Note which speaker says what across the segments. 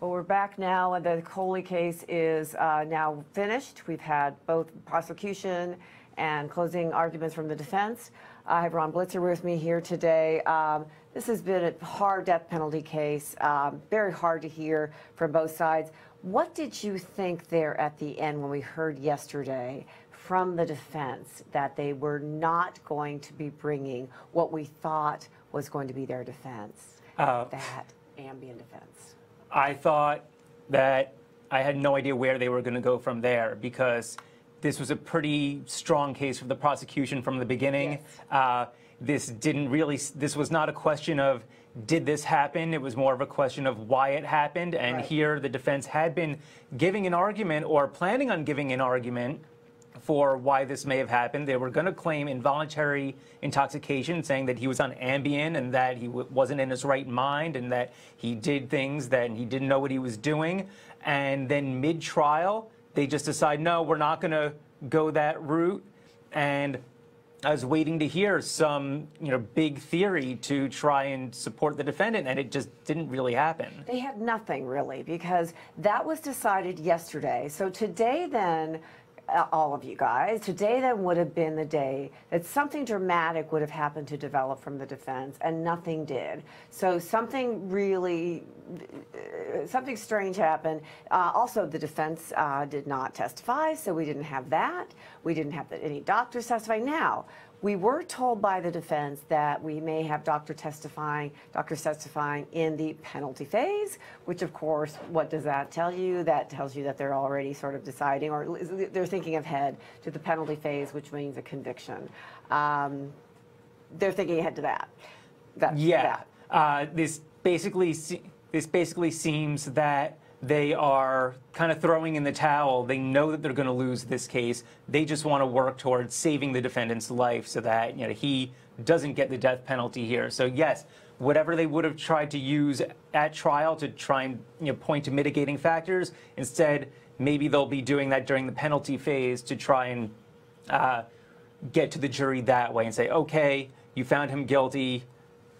Speaker 1: Well, we're back now, and the Colley case is now finished. We've had both prosecution and closing arguments from the defense. I have Ronn Blitzer with me here today. This has been a hard death penalty case, very hard to hear from both sides. What did you think there at the end when we heard yesterday from the defense that they were not going to be bringing what we thought was going to be their defense, that ambient defense?
Speaker 2: I thought that I had no idea where they were going to go from there, because this was a pretty strong case for the prosecution from the beginning. Yes. This was not a question of did this happen, it was more of a question of why it happened, and right. Here the defense had been giving an argument or planning on giving an argument for why this may have happened. They were going to claim involuntary intoxication, saying that he was on Ambien and that he wasn't in his right mind and that he did things that he didn't know what he was doing. And then mid-trial, they just decide, no, we're not going to go that route. And I was waiting to hear some, big theory to try and support the defendant, and it just didn't really happen.
Speaker 1: They had nothing, really, because that was decided yesterday. So today, then, all of you guys, today then would have been the day that something dramatic would have happened to develop from the defense, and nothing did. So something strange happened. Also, the defense did not testify, so we didn't have that. We didn't have any doctors testify. Now, we were told by the defense that we may have doctors testifying in the penalty phase, which, of course, what does that tell you? That tells you that they're already sort of deciding, or they're thinking ahead to the penalty phase, which means a conviction. They're thinking ahead to that.
Speaker 2: This basically seems that they are kind of throwing in the towel. They know that they're going to lose this case. They just want to work towards saving the defendant's life so that he doesn't get the death penalty here. So yes, whatever they would have tried to use at trial to try and point to mitigating factors, instead maybe they'll be doing that during the penalty phase to try and get to the jury that way and say, okay, you found him guilty,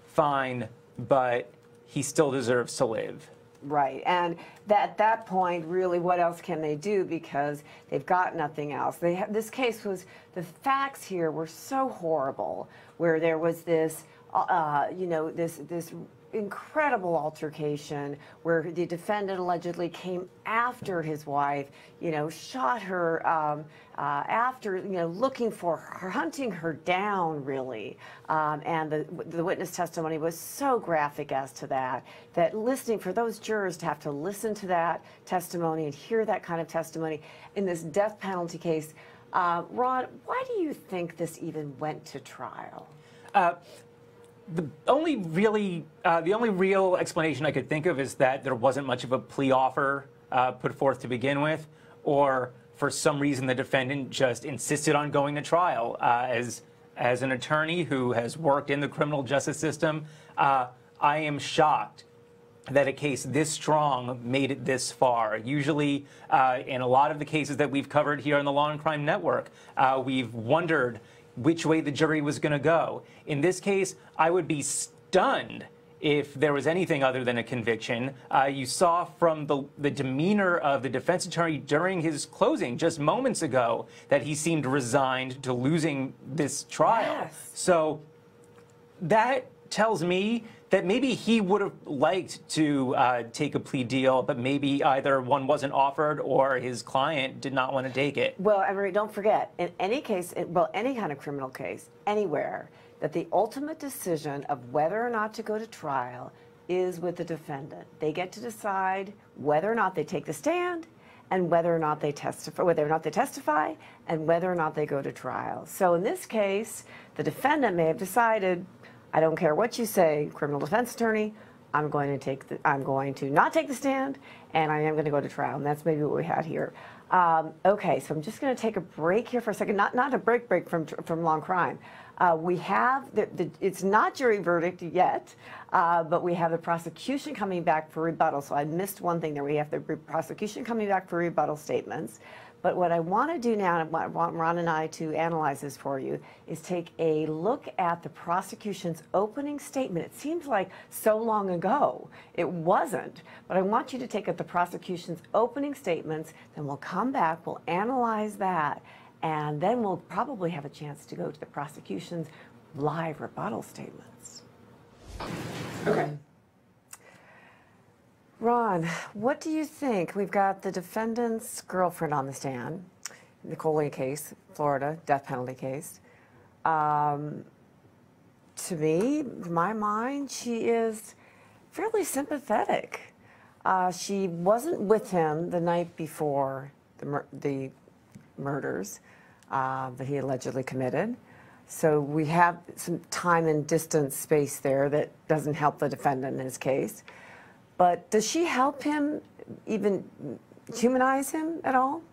Speaker 2: fine, but he still deserves to live.
Speaker 1: Right, and at that point, really, what else can they do? Because they've got nothing else. This case was, the facts here were so horrible, where there was this, this incredible altercation where the defendant allegedly came after his wife, shot her after, looking for her, hunting her down, really. And the witness testimony was so graphic as to that listening, for those jurors to have to listen to that testimony and hear that kind of testimony in this death penalty case. Ron, why do you think this even went to trial?
Speaker 2: The only real explanation I could think of is that there wasn't much of a plea offer put forth to begin with, or for some reason the defendant just insisted on going to trial. As an attorney who has worked in the criminal justice system, I am shocked that a case this strong made it this far. Usually, in a lot of the cases that we've covered here on the Law and Crime Network, we've wondered which way the jury was going to go. In this case, I would be stunned if there was anything other than a conviction. You saw from the demeanor of the defense attorney during his closing just moments ago that he seemed resigned to losing this trial.
Speaker 1: Yes.
Speaker 2: So that tells me that maybe he would have liked to take a plea deal, but maybe either one wasn't offered or his client did not want to take it.
Speaker 1: Well, Emery, don't forget, in any case, any kind of criminal case, anywhere, that the ultimate decision of whether or not to go to trial is with the defendant. They get to decide whether or not they take the stand and whether or not they testify, and whether or not they go to trial. So in this case, the defendant may have decided, I don't care what you say, criminal defense attorney, I'm going to not take the stand, and I am going to go to trial. And that's maybe what we had here. Okay, so I'm just going to take a break here for a second. Not a break from Law and Crime. We have it's not jury verdict yet, but we have the prosecution coming back for rebuttal. So I missed one thing there. We have the prosecution coming back for rebuttal statements. But what I want to do now, and what I want Ron and I to analyze this for you, is take a look at the prosecution's opening statement. It seems like so long ago. It wasn't. But I want you to take the prosecution's opening statements, then we'll come back, we'll analyze that, and then we'll probably have a chance to go to the prosecution's live rebuttal statements.
Speaker 3: Okay.
Speaker 1: Ron, what do you think? We've got the defendant's girlfriend on the stand, the Colley case, Florida death penalty case. To me, in my mind, she is fairly sympathetic. She wasn't with him the night before the murders that he allegedly committed. So we have some time and distance space there that doesn't help the defendant in his case. But does she help him, even humanize him at all?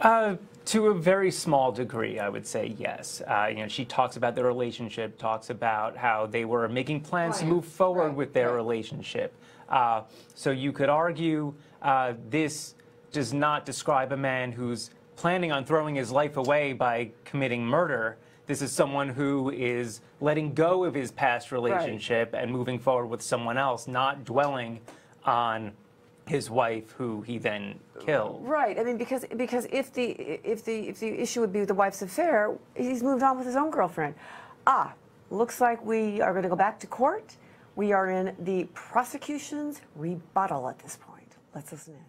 Speaker 2: To a very small degree, I would say yes. She talks about their relationship, talks about how they were making plans to move forward with their relationship. So you could argue this does not describe a man who's planning on throwing his life away by committing murder. This is someone who is letting go of his past relationship and moving forward with someone else, not dwelling on his wife, who he then killed.
Speaker 1: Right. I mean, because if the issue would be the wife's affair, he's moved on with his own girlfriend. Looks like we are going to go back to court. We are in the prosecution's rebuttal at this point. Let's listen in.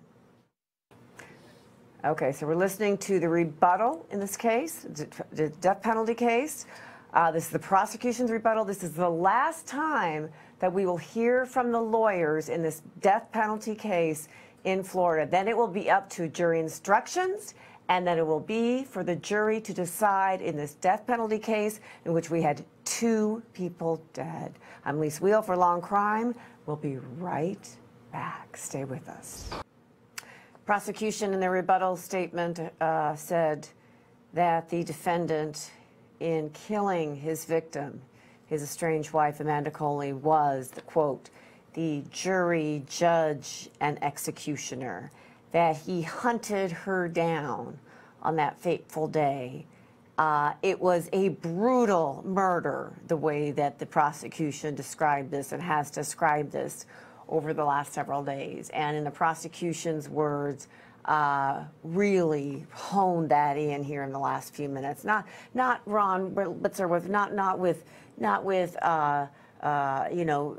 Speaker 1: Okay, so we're listening to the rebuttal in this case, the death penalty case. This is the prosecution's rebuttal. This is the last time that we will hear from the lawyers in this death penalty case in Florida. Then it will be up to jury instructions, and then it will be for the jury to decide in this death penalty case in which we had 2 people dead. I'm Lis Wiehl for Law&Crime. We'll be right back. Stay with us. Prosecution in their rebuttal statement said that the defendant, in killing his victim, his estranged wife, Amanda Colley, was, quote, the jury, judge, and executioner, that he hunted her down on that fateful day. It was a brutal murder, the way that the prosecution described this and has described this over the last several days. And in the prosecution's words, really honed that in here in the last few minutes. Not Ronn Blitzer with not with you know,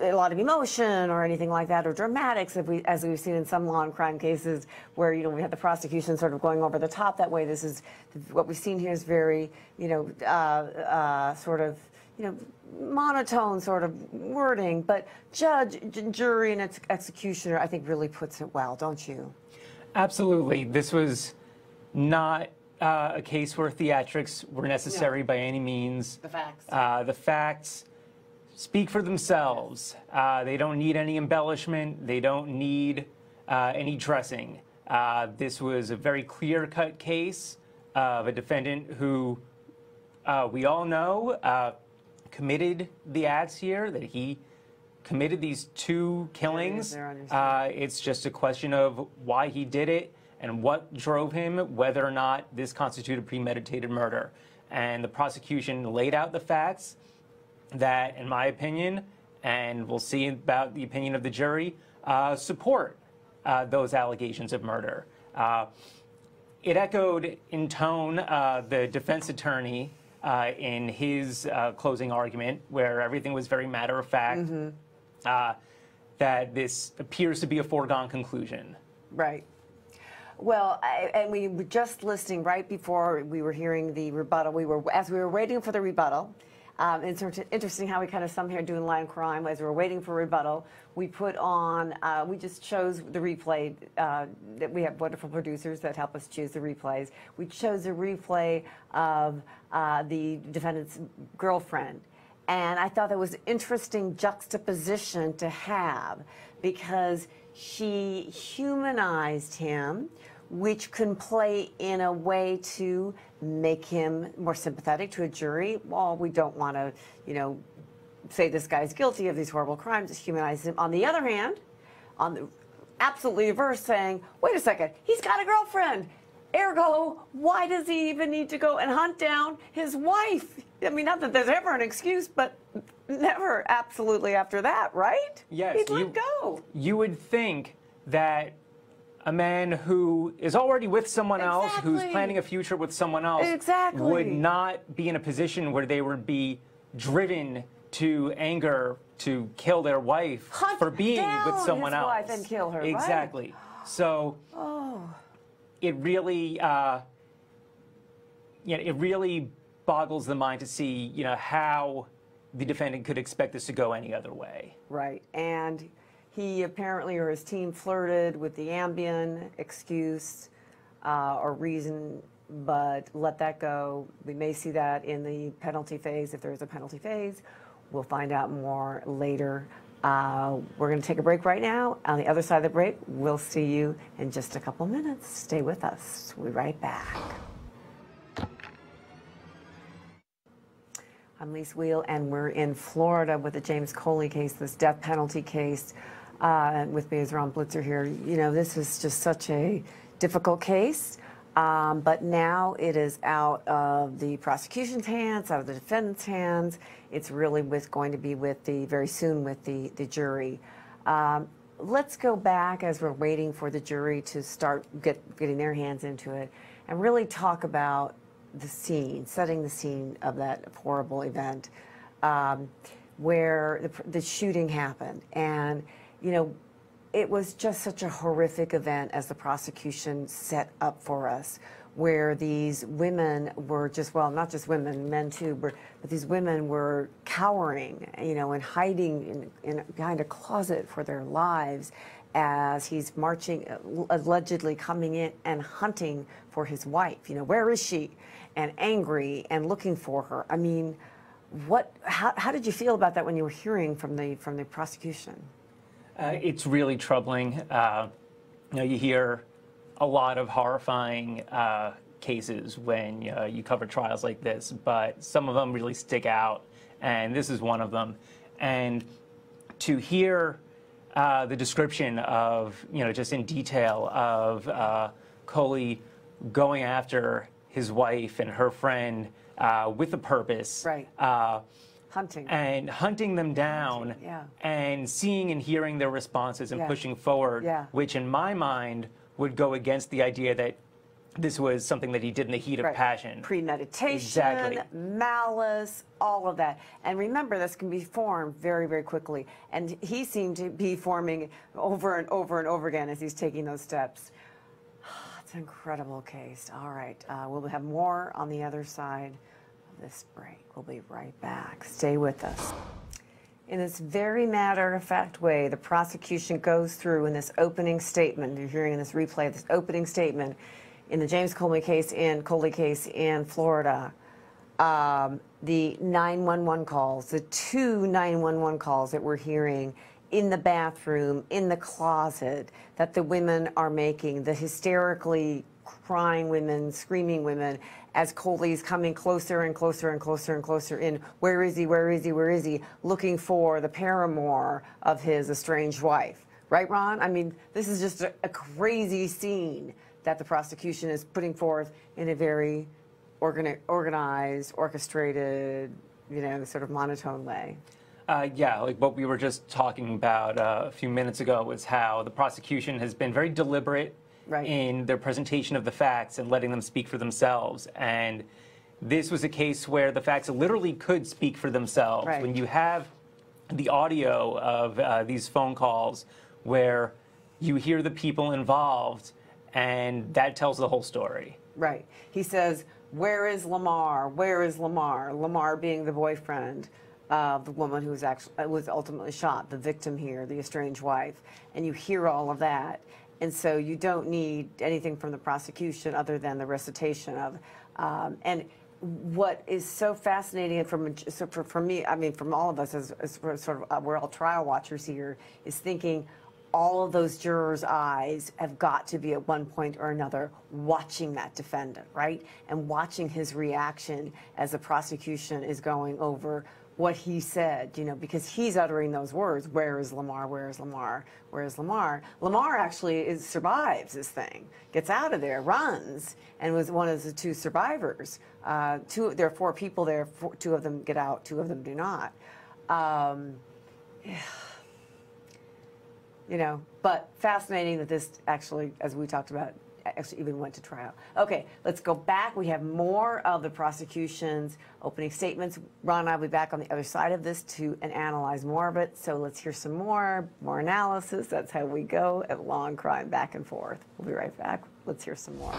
Speaker 1: a lot of emotion or anything like that, or dramatics, as we've seen in some Law&Crime cases where, you know, we had the prosecution sort of going over the top that way. This is what we've seen here is very, you know, sort of, you know, monotone sort of wording, but judge, jury, and executioner, I think, really puts it well, don't you?
Speaker 2: Absolutely. This was not a case where theatrics were necessary by any means.
Speaker 1: The facts.
Speaker 2: The facts speak for themselves. They don't need any embellishment. They don't need any dressing. This was a very clear-cut case of a defendant who we all know committed the acts here, that he committed these 2 killings. It's just a question of why he did it and what drove him, whether or not this constituted premeditated murder. And the prosecution laid out the facts that, in my opinion, and we'll see about the opinion of the jury, support those allegations of murder. It echoed in tone the defense attorney in his closing argument, where everything was very matter of fact, that this appears to be a foregone conclusion. Right.
Speaker 1: Well, and we were just listening right before we were hearing the rebuttal. As we were waiting for the rebuttal, it's interesting how we kind of some here doing Law&Crime. As we were waiting for rebuttal, we put on, we just chose the replay. That we have wonderful producers that help us choose the replays. We chose a replay of the defendant's girlfriend. And I thought that was an interesting juxtaposition to have, because she humanized him, which can play in a way to make him more sympathetic to a jury. Well, we don't want to, you know, say this guy's guilty of these horrible crimes, just humanize him. On the other hand, absolutely averse, saying, wait a second, he's got a girlfriend. Ergo, why does he even need to go and hunt down his wife? I mean, not that there's ever an excuse, but never absolutely after that, right?
Speaker 2: Yes.
Speaker 1: He'd let go.
Speaker 2: You would think that a man who is already with someone else, who's planning a future with someone else, would not be in a position where they would be driven to anger to kill their wife for being with someone else.
Speaker 1: Wife and kill her,
Speaker 2: exactly.
Speaker 1: Right?
Speaker 2: So it really, it really boggles the mind to see, how the defendant could expect this to go any other way.
Speaker 1: Right, and he apparently, or his team, flirted with the Ambien excuse or reason, but let that go. We may see that in the penalty phase, if there is a penalty phase. We'll find out more later. We're going to take a break right now. On the other side of the break, we'll see you in just a couple minutes. Stay with us. We'll be right back. I'm Lis Wiehl, and we're in Florida with the James Colley case, this death penalty case. And with me is Ronn Blitzer here. This is just such a difficult case, but now it is out of the prosecution's hands, out of the defendant's hands. It's really going to be very soon with the jury. Let's go back as we're waiting for the jury to start getting their hands into it and really talk about the scene, setting the scene of that horrible event where the shooting happened. And it was just such a horrific event as the prosecution set up for us, where these women were just, well, not just women, men too, but these women were cowering, and hiding behind a closet for their lives as he's marching, allegedly coming in and hunting for his wife. Where is she? And angry and looking for her. I mean, how did you feel about that when you were hearing from the prosecution?
Speaker 2: It's really troubling. You hear a lot of horrifying cases when you cover trials like this, but some of them really stick out, and this is one of them. And to hear the description of, just in detail of Colley going after his wife and her friend with a purpose.
Speaker 1: Right.
Speaker 2: Hunting them down, and seeing and hearing their responses and pushing forward, which in my mind would go against the idea that this was something that he did in the heat of passion.
Speaker 1: Premeditation, malice, all of that. And remember, this can be formed very, very quickly. And he seemed to be forming over and over and over again as he's taking those steps. It's an incredible case. All right, we'll have more on the other side of this break. We'll be right back. Stay with us. In this very matter-of-fact way, the prosecution goes through in this opening statement, you're hearing in this replay, this opening statement in the James Colley case in Florida, the 911 calls, the two 911 calls that we're hearing in the bathroom, in the closet, that the women are making, the hysterically crying women, screaming women, as Colley's coming closer and closer and closer and closer in, where is he, where is he, where is he, looking for the paramour of his estranged wife. Right, Ron? I mean, this is just a crazy scene that the prosecution is putting forth in a very organized, orchestrated, sort of monotone way.
Speaker 2: Yeah, like what we were just talking about a few minutes ago was how the prosecution has been very deliberate in their presentation of the facts and letting them speak for themselves. And this was a case where the facts literally could speak for themselves. When you have the audio of these phone calls where you hear the people involved, and that tells the whole story. Right.
Speaker 1: He says, where is Lamar? Where is Lamar? Lamar being the boyfriend of the woman who was ultimately shot, the victim here, the estranged wife. And you hear all of that. And so you don't need anything from the prosecution other than the recitation of, and what is so fascinating for me, I mean, from all of us as sort of, we're all trial watchers here, is thinking all of those jurors' eyes have got to be at one point or another watching that defendant, right? And watching his reaction as the prosecution is going over what he said, you know, because he's uttering those words, where is Lamar, where is Lamar, where is Lamar? Lamar actually survives this thing, gets out of there, runs, and was one of the 2 survivors. There are 4 people there, 2 of them get out, 2 of them do not. You know, but fascinating that this actually, as we talked about, actually even went to trial. Okay, let's go back. We have more of the prosecution's opening statements. Ron and I will be back on the other side of this to analyze more of it. So let's hear some more analysis. That's how we go at Law&Crime, back and forth. We'll be right back. Let's hear some more.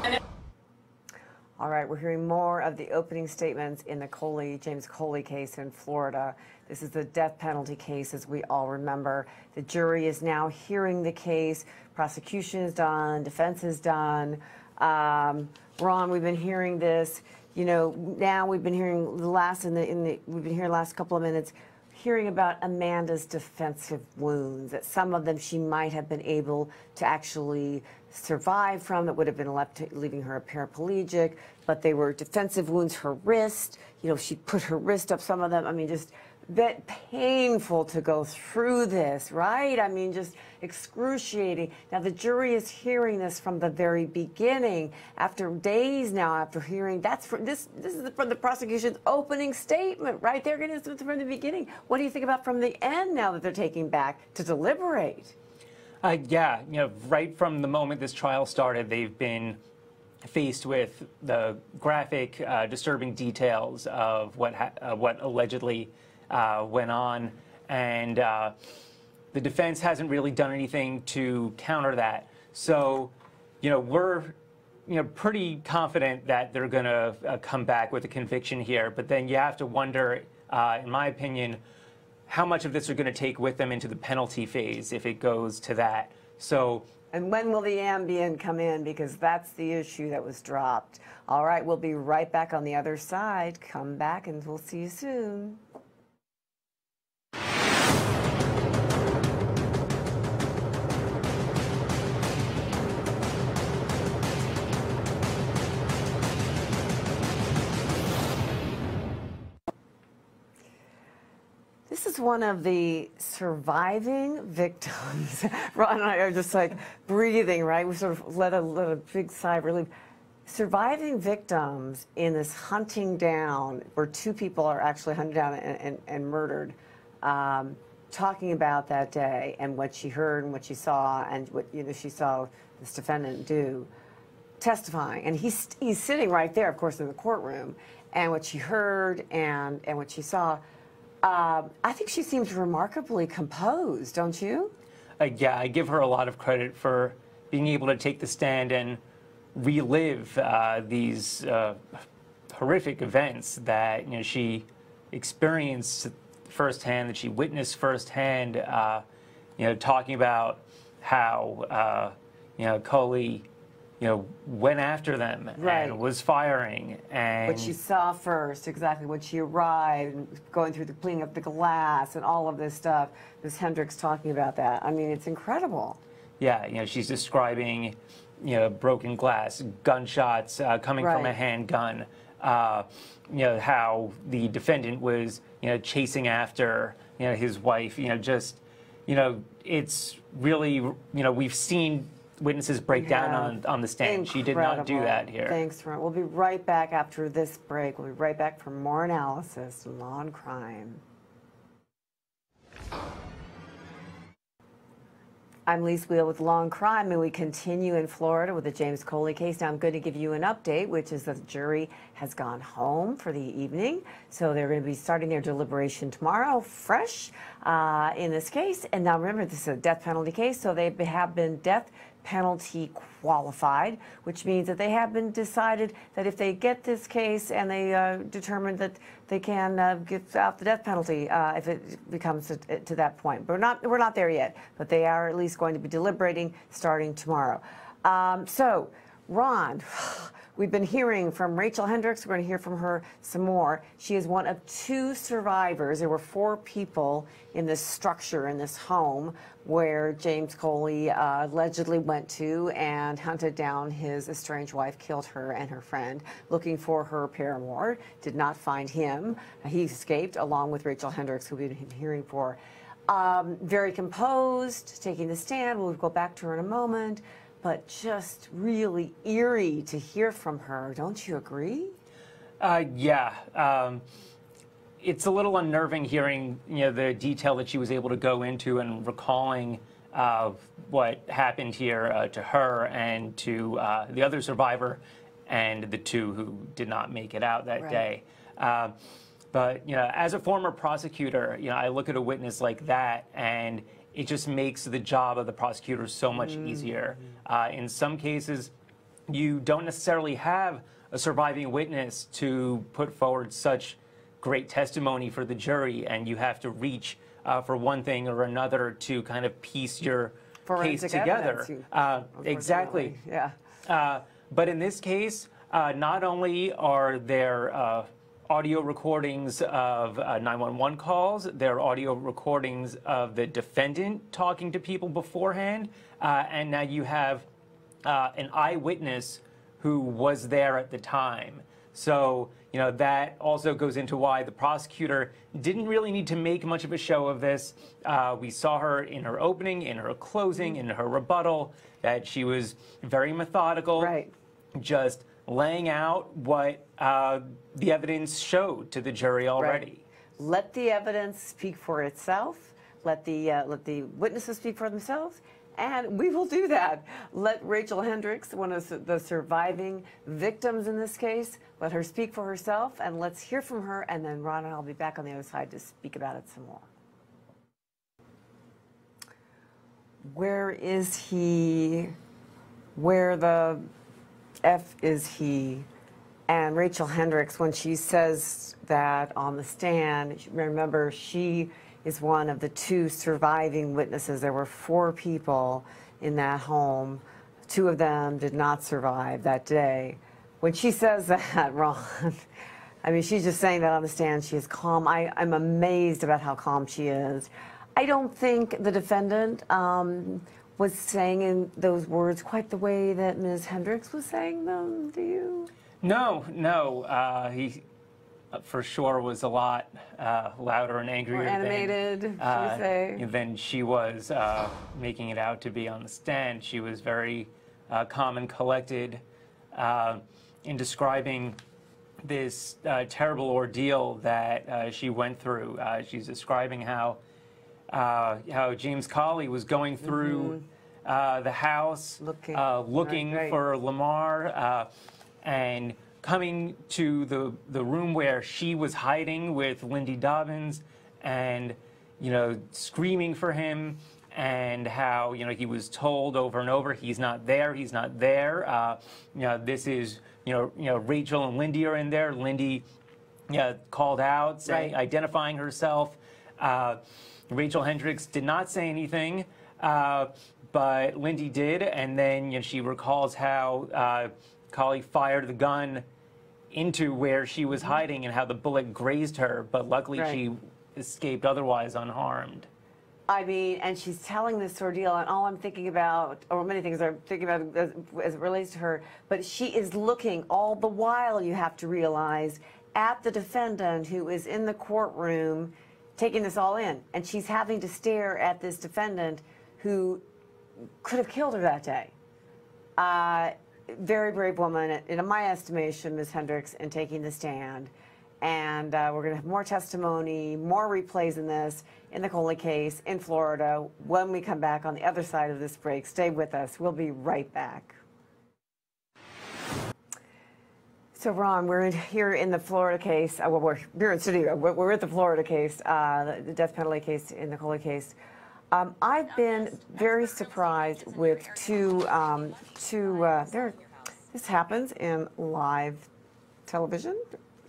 Speaker 1: All right, we're hearing more of the opening statements in the James Colley case in Florida. This is the death penalty case, as we all remember. The jury is now hearing the case. Prosecution is done. Defense is done. Ron, we've been hearing this. You know, now we've been hearing we've been here the last couple of minutes, hearing about Amanda's defensive wounds. That some of them she might have been able to actually survive from, that would have been leaving her a paraplegic, but they were defensive wounds. Her wrist, you know, she put her wrist up, some of them. I mean, just that painful to go through this, right? I mean, just excruciating. Now, the jury is hearing this from the very beginning, after days now after hearing. This is from the prosecution's opening statement, right? They're going to from the beginning. What do you think about from the end now that they're taking back to deliberate?
Speaker 2: Yeah, you know, right from the moment this trial started, they've been faced with the graphic, disturbing details of what allegedly went on, and the defense hasn't really done anything to counter that. So, you know, we're pretty confident that they're going to come back with a conviction here. But then you have to wonder, in my opinion, how much of this are going to take with them into the penalty phase if it goes to that. So.
Speaker 1: And when will the Ambien come in? Because that's the issue that was dropped. All right, we'll be right back on the other side. Come back and we'll see you soon. This is one of the surviving victims. Ron and I are just like breathing, right? We sort of let a big sigh of relief. Surviving victims in this hunting down, where 2 people are actually hunted down and murdered, talking about that day and what she heard and what she saw and what she saw this defendant do, testifying. And he's sitting right there, of course, in the courtroom, and what she heard and what she saw. I think she seems remarkably composed, don't you?
Speaker 2: Yeah, I give her a lot of credit for being able to take the stand and relive these horrific events that she experienced firsthand, that she witnessed firsthand. Talking about how Colley went after them, right, and was firing. And
Speaker 1: what she saw first, exactly, when she arrived, and going through the cleaning up the glass and all of this stuff. Ms. Hendricks talking about that. I mean, it's incredible.
Speaker 2: Yeah, she's describing, broken glass, gunshots coming from a handgun, how the defendant was, chasing after, his wife, it's really, we've seen witnesses break down on the stand.
Speaker 1: Incredible.
Speaker 2: She did not do that here.
Speaker 1: Thanks, Ron. We'll be right back after this break. We'll be right back for more analysis on Law and Crime. I'm Lis Wiehl with Law and Crime, and we continue in Florida with the James Colley case. Now I'm going to give you an update, which is that the jury has gone home for the evening. So they're going to be starting their deliberation tomorrow, fresh in this case. And now remember, this is a death penalty case, so they have been death penalty qualified, which means that they have been decided that if they get this case and they determine that they can get out the death penalty if it becomes to that point. But we're not there yet, but they are at least going to be deliberating starting tomorrow. So, Ron, We've been hearing from Rachel Hendricks. We're going to hear from her some more. She is one of 2 survivors. There were 4 people in this structure, in this home, where James Colley allegedly went to and hunted down his estranged wife, killed her and her friend, looking for her paramour. Did not find him. He escaped, along with Rachel Hendricks, who we've been hearing for. Very composed, taking the stand. We'll go back to her in a moment. But just really eerie to hear from her. Don't you agree?
Speaker 2: Yeah. It's a little unnerving hearing, the detail that she was able to go into and recalling what happened here to her and to the other survivor and the 2 who did not make it out that day. But as a former prosecutor, I look at a witness like that and it just makes the job of the prosecutor so much easier. In some cases, you don't necessarily have a surviving witness to put forward such great testimony for the jury, and you have to reach for one thing or another to kind of piece your case together. Exactly.
Speaker 1: Yeah.
Speaker 2: But in this case, not only are there audio recordings of 911 calls. There are audio recordings of the defendant talking to people beforehand. And now you have an eyewitness who was there at the time. So, that also goes into why the prosecutor didn't really need to make much of a show of this. We saw her in her opening, in her closing, in her rebuttal, that she was very methodical, just laying out what the evidence showed to the jury already.
Speaker 1: Let the evidence speak for itself. Let the witnesses speak for themselves, and we will do that. Let Rachel Hendricks, one of the surviving victims in this case, let her speak for herself, and let's hear from her, and then Ron and I'll be back on the other side to speak about it some more. Where is he? Where the F is he? And Rachel Hendricks, when she says that on the stand, remember, she is one of the 2 surviving witnesses. There were 4 people in that home. 2 of them did not survive that day. When she says that, Ron, I mean, she's just saying that on the stand. She is calm. I'm amazed about how calm she is. I don't think the defendant was saying in those words quite the way that Ms. Hendricks was saying them, do you?
Speaker 2: No. He for sure was a lot louder and angrier
Speaker 1: more animated, should we say,
Speaker 2: than she was making it out to be on the stand. She was very calm and collected in describing this terrible ordeal that she went through. She's describing how James Colley was going through the house, looking for Lamar, and coming to the room where she was hiding with Lindy Dobbins, and screaming for him, and how he was told over and over, he's not there, he's not there. This is Rachel and Lindy are in there. Lindy called out, saying, identifying herself. Rachel Hendricks did not say anything, but Lindy did, and then she recalls how Colley fired the gun into where she was hiding and how the bullet grazed her, but luckily she escaped otherwise unharmed.
Speaker 1: I mean, and she's telling this ordeal, and all I'm thinking about, or many things I'm thinking about as it relates to her, but she is looking all the while, you have to realize, at the defendant who is in the courtroom taking this all in, and she's having to stare at this defendant who could have killed her that day. Very brave woman, in my estimation, Ms. Hendricks, in taking the stand. And we're going to have more testimony, more replays in this, in the Colley case, in Florida, when we come back on the other side of this break. Stay with us. We'll be right back. So, Ron, we're here in the Florida case. Well, we're here in studio. We're at the Florida case, the death penalty case in the Colley case. I've been very surprised with this happens in live television.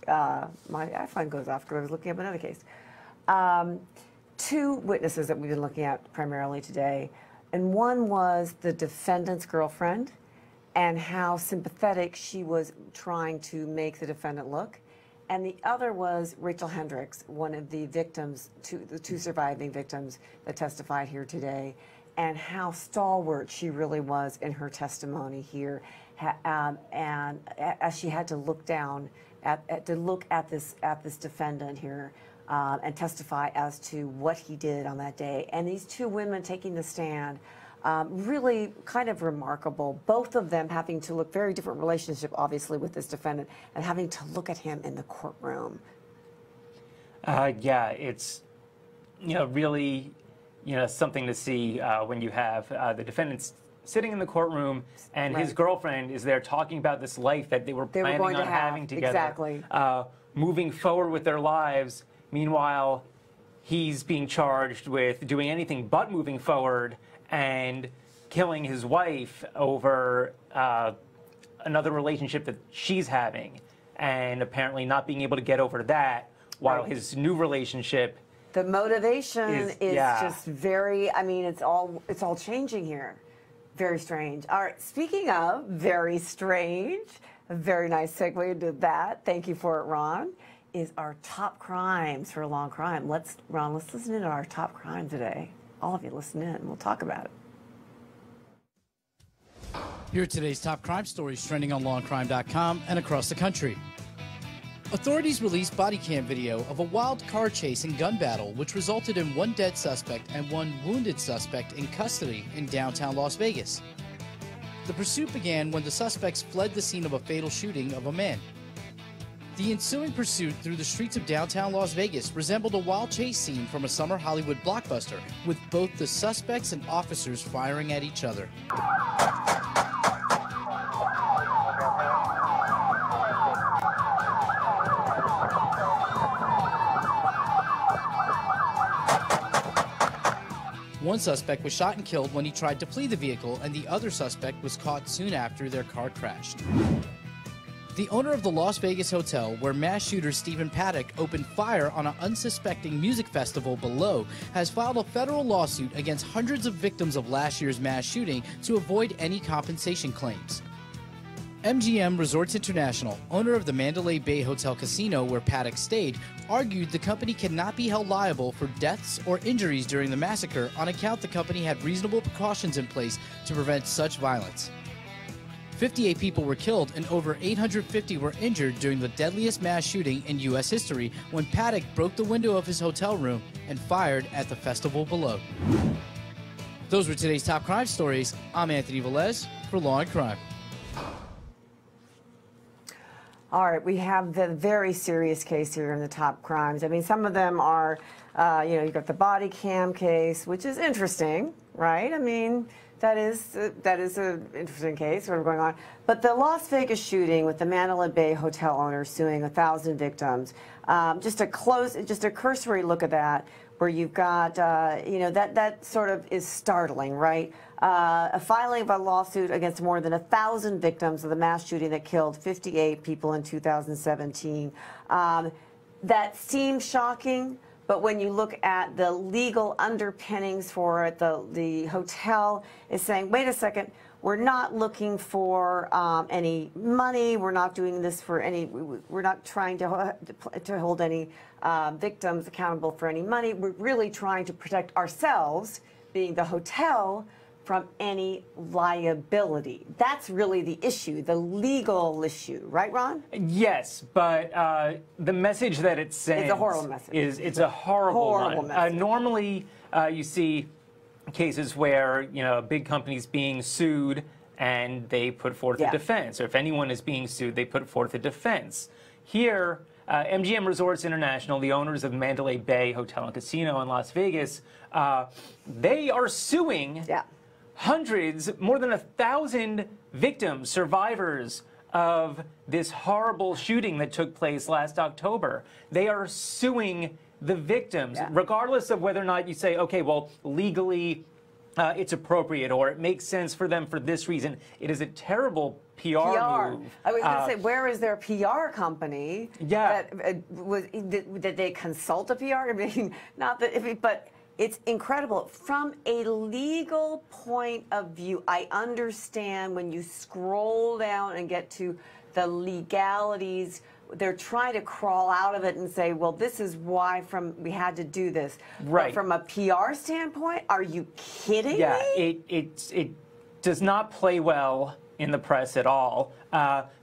Speaker 1: My iPhone goes off because I was looking up another case. 2 witnesses that we've been looking at primarily today, and one was the defendant's girlfriend, and how sympathetic she was trying to make the defendant look. And the other was Rachel Hendricks, one of the victims, the two surviving victims that testified here today, and how stalwart she really was in her testimony here, and as she had to look down at this defendant here and testify as to what he did on that day. And these two women taking the stand, really kind of remarkable. Both of them having to look, very different relationship, obviously, with this defendant, and having to look at him in the courtroom.
Speaker 2: Yeah, it's really something to see when you have the defendants sitting in the courtroom and his girlfriend is there talking about this life that they were planning on having together,
Speaker 1: exactly,
Speaker 2: moving forward with their lives. Meanwhile, he's being charged with doing anything but moving forward and killing his wife over another relationship that she's having, and apparently not being able to get over that, while his new relationship,
Speaker 1: the motivation is just very, I mean, it's all changing here. Very strange. All right, speaking of very strange, a very nice segue into that, thank you for it, Ron, is our top crimes for Law and Crime. Ron, let's listen in to our top crime today. All of you listen in, we'll talk about it.
Speaker 4: Here are today's top crime stories trending on lawandcrime.com and across the country. Authorities released body cam video of a wild car chase and gun battle, which resulted in one dead suspect and one wounded suspect in custody in downtown Las Vegas. The pursuit began when the suspects fled the scene of a fatal shooting of a man. The ensuing pursuit through the streets of downtown Las Vegas resembled a wild chase scene from a summer Hollywood blockbuster, with both the suspects and officers firing at each other. One suspect was shot and killed when he tried to flee the vehicle, and the other suspect was caught soon after their car crashed. The owner of the Las Vegas hotel, where mass shooter Stephen Paddock opened fire on an unsuspecting music festival below, has filed a federal lawsuit against hundreds of victims of last year's mass shooting to avoid any compensation claims. MGM Resorts International, owner of the Mandalay Bay Hotel Casino where Paddock stayed, argued the company cannot be held liable for deaths or injuries during the massacre on account the company had reasonable precautions in place to prevent such violence. 58 people were killed and over 850 were injured during the deadliest mass shooting in U.S. history when Paddock broke the window of his hotel room and fired at the festival below. Those were today's top crime stories. I'm Anthony Velez for Law and Crime.
Speaker 1: All right, we have the very serious case here in the top crimes. I mean, some of them are, you've got the body cam case, which is interesting, right? I mean, that is an interesting case, sort of going on. But the Las Vegas shooting with the Mandalay Bay hotel owner suing 1,000 victims, just a cursory look at that, where you've got, that sort of is startling, right? A filing of a lawsuit against more than 1,000 victims of the mass shooting that killed 58 people in 2017. That seems shocking, but when you look at the legal underpinnings for it, the hotel is saying, wait a second, we're not looking for any money. We're not doing this for any, we're not trying to hold any victims accountable for any money. We're really trying to protect ourselves, being the hotel, from any liability. That's really the issue, the legal issue, right, Ron?
Speaker 2: Yes, but the message that it sends
Speaker 1: is a horrible message.
Speaker 2: It's a horrible one.
Speaker 1: Message.
Speaker 2: Normally, you see cases where big companies being sued and they put forth a defense, or if anyone is being sued, they put forth a defense. Here, MGM Resorts International, the owners of Mandalay Bay Hotel and Casino in Las Vegas, they are suing hundreds, more than 1,000 victims, survivors of this horrible shooting that took place last October. They are suing the victims, regardless of whether or not you say, okay, well, legally it's appropriate or it makes sense for them for this reason. It is a terrible PR move.
Speaker 1: I was going to say, where is their PR company that they consult a PR? I mean, not that, but It's incredible. From a legal point of view, I understand when you scroll down and get to the legalities, they're trying to crawl out of it and say, well, this is why we had to do this.
Speaker 2: Right.
Speaker 1: But from a PR standpoint, are you kidding
Speaker 2: me? It does not play well in the press at all.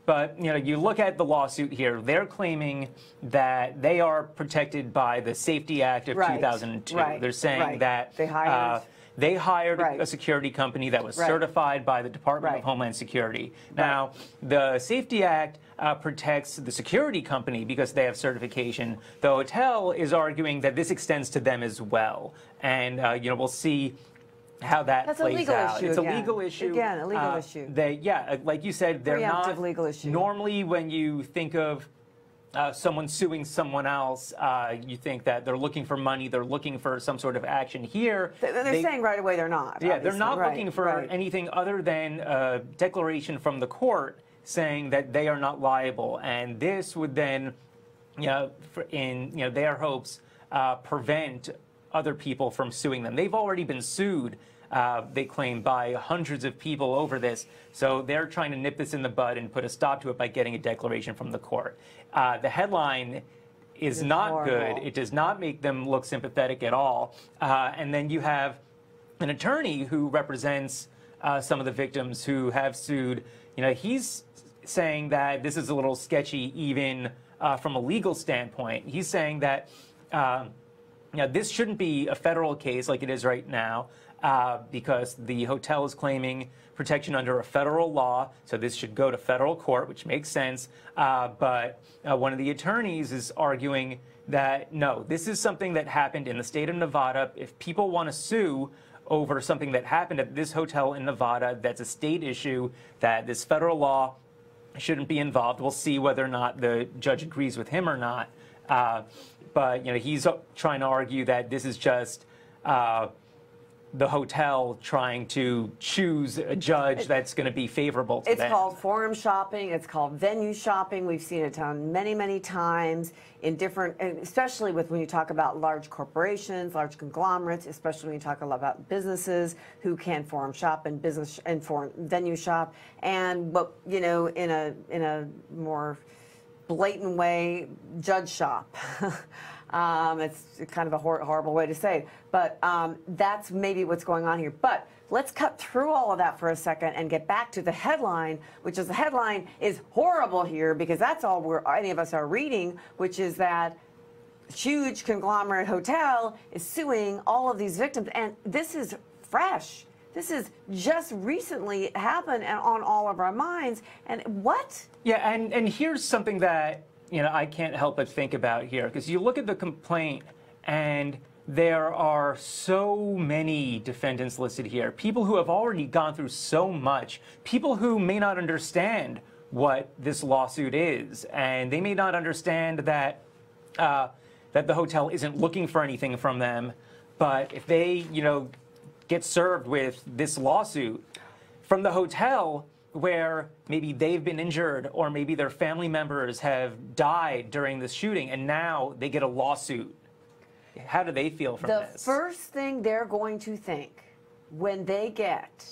Speaker 2: But you look at the lawsuit here, they're claiming that they are protected by the Safety Act of 2002.
Speaker 1: Right.
Speaker 2: They're saying that they hired a security company that was certified by the Department of Homeland Security. Now, the Safety Act protects the security company because they have certification. The hotel is arguing that this extends to them as well. And, we'll see how that plays out. It's a legal issue.
Speaker 1: Again, a legal issue.
Speaker 2: Like you said, they're not
Speaker 1: legal issue.
Speaker 2: Normally when you think of someone suing someone else, you think that they're looking for money, they're looking for some sort of action. Here,
Speaker 1: they're saying right away they're not.
Speaker 2: Yeah, they're not looking for anything other than a declaration from the court saying that they are not liable, and this would then, in their hopes, prevent other people from suing them. They've already been sued, they claim, by hundreds of people over this. So they're trying to nip this in the bud and put a stop to it by getting a declaration from the court. The headline is not good. It does not make them look sympathetic at all. And then you have an attorney who represents some of the victims who have sued. He's saying that this is a little sketchy even from a legal standpoint. He's saying that this shouldn't be a federal case like it is right now because the hotel is claiming protection under a federal law, so this should go to federal court, which makes sense. But one of the attorneys is arguing that, no, this is something that happened in the state of Nevada. If people want to sue over something that happened at this hotel in Nevada, that's a state issue, that this federal law shouldn't be involved. We'll see whether or not the judge agrees with him or not. But he's trying to argue that this is just the hotel trying to choose a judge that's going to be favorable to them.
Speaker 1: It's called forum shopping. It's called venue shopping. We've seen it done many, many times in different, especially when you talk about large corporations, large conglomerates, especially when you talk a lot about businesses who can forum shop and forum venue shop, and in a more blatant way, judge shop. It's kind of a horrible way to say it, but that's maybe what's going on here. But let's cut through all of that for a second and get back to the headline, which is the headline is horrible here because that's all any of us are reading, which is that huge conglomerate hotel is suing all of these victims. And this is fresh. This is just recently happened and on all of our minds. And what?
Speaker 2: Yeah, and here's something that I can't help but think about here, because you look at the complaint and there are so many defendants listed here, people who have already gone through so much, people who may not understand what this lawsuit is, and they may not understand that that the hotel isn't looking for anything from them, but if they, get served with this lawsuit from the hotel, where maybe they've been injured or maybe their family members have died during the shooting and now they get a lawsuit. How do they feel from this?
Speaker 1: The first thing they're going to think when they get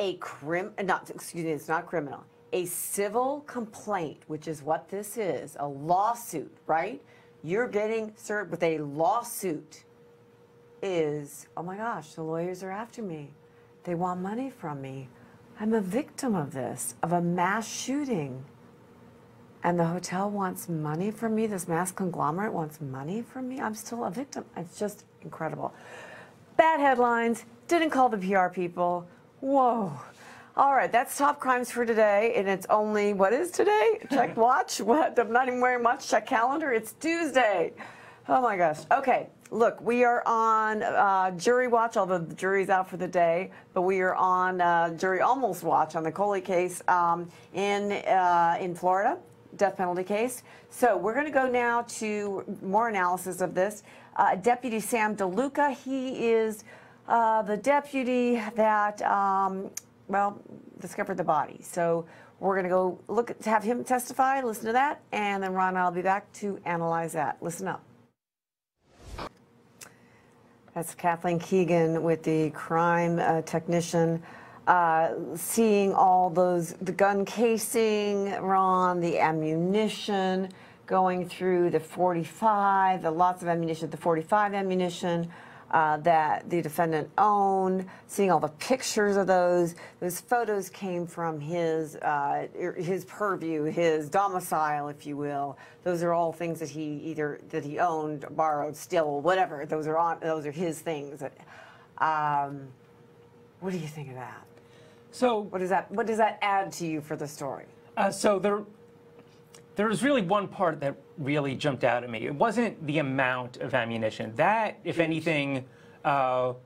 Speaker 1: a it's not criminal, a civil complaint, which is what this is, a lawsuit, right? You're getting served with a lawsuit is, oh my gosh, the lawyers are after me. They want money from me. I'm a victim of this, of a mass shooting. And the hotel wants money from me, this mass conglomerate wants money from me. I'm still a victim. It's just incredible. Bad headlines, didn't call the PR people. Whoa. All right, that's top crimes for today. And it's only, what is today? Check watch. What? I'm not even wearing much. Check calendar. It's Tuesday. Oh my gosh. Okay. Look, we are on jury watch, although the jury's out for the day, but we are on jury almost watch on the Colley case in Florida, death penalty case. So we're going to go now to more analysis of this. Deputy Sam DeLuca, he is the deputy that, discovered the body. So we're going to go have him testify, listen to that, and then Ron and I'll be back to analyze that. Listen up. That's Kathleen Keegan with the crime technician. Seeing all the gun casing, Ron, the ammunition, going through the 45, the lots of ammunition, the 45 ammunition that the defendant owned, seeing all the pictures of those. Those photos came from his purview, his domicile, if you will. Those are all things that he he owned, borrowed, stole, whatever. Those are his things. What do you think of that?
Speaker 2: So
Speaker 1: what does that add to you for the story?
Speaker 2: So there was really one part that really jumped out at me. It wasn't the amount of ammunition. That, if anything, was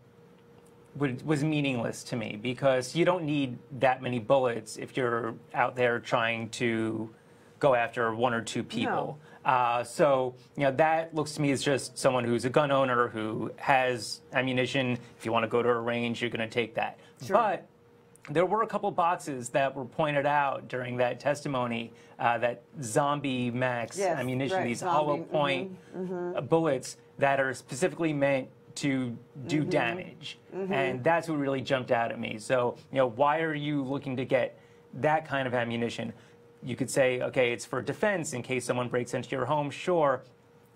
Speaker 2: meaningless to me, because you don't need that many bullets if you're out there trying to go after one or two people. No. So, that looks to me as just someone who's a gun owner who has ammunition. If you want to go to a range, you're going to take that.
Speaker 1: Sure.
Speaker 2: But there were a couple boxes that were pointed out during that testimony, that zombie max ammunition, these hollow point bullets that are specifically meant to do damage. And that's what really jumped out at me. So, why are you looking to get that kind of ammunition? You could say, okay, it's for defense in case someone breaks into your home, sure.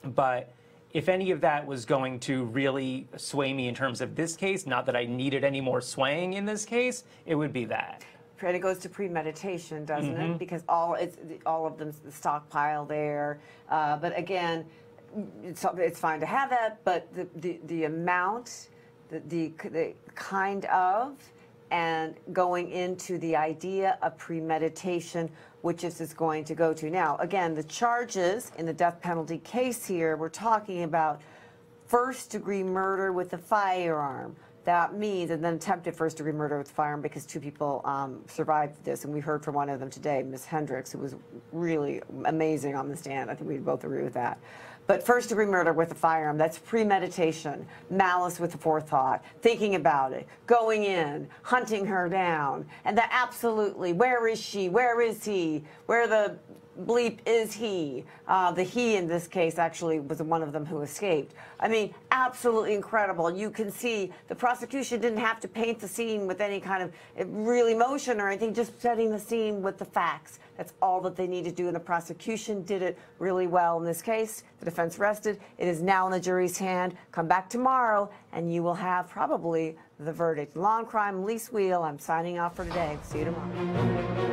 Speaker 2: But if any of that was going to really sway me in terms of this case, not that I needed any more swaying in this case, it would be that.
Speaker 1: And it goes to premeditation, doesn't it? Because all of them stockpile there. But again, it's fine to have that, but the amount, the kind of, and going into the idea of premeditation, which this is going to go to. Now, again, the charges in the death penalty case here, we're talking about first-degree murder with a firearm. That means, and then attempted first-degree murder with a firearm, because two people survived this, and we heard from one of them today, Ms. Hendricks, who was really amazing on the stand. I think we both agree with that. But first-degree murder with a firearm, that's premeditation, malice with forethought, thinking about it, going in, hunting her down, and that absolutely, where is she, where is he, where the bleep is he? The he in this case actually was one of them who escaped. I mean, absolutely incredible. You can see the prosecution didn't have to paint the scene with any kind of real emotion or anything, just setting the scene with the facts. That's all that they need to do, and the prosecution did it really well in this case. The defense rested. It is now in the jury's hand. Come back tomorrow, and you will have probably the verdict. Law&Crime, Lis Wiehl. I'm signing off for today. See you tomorrow.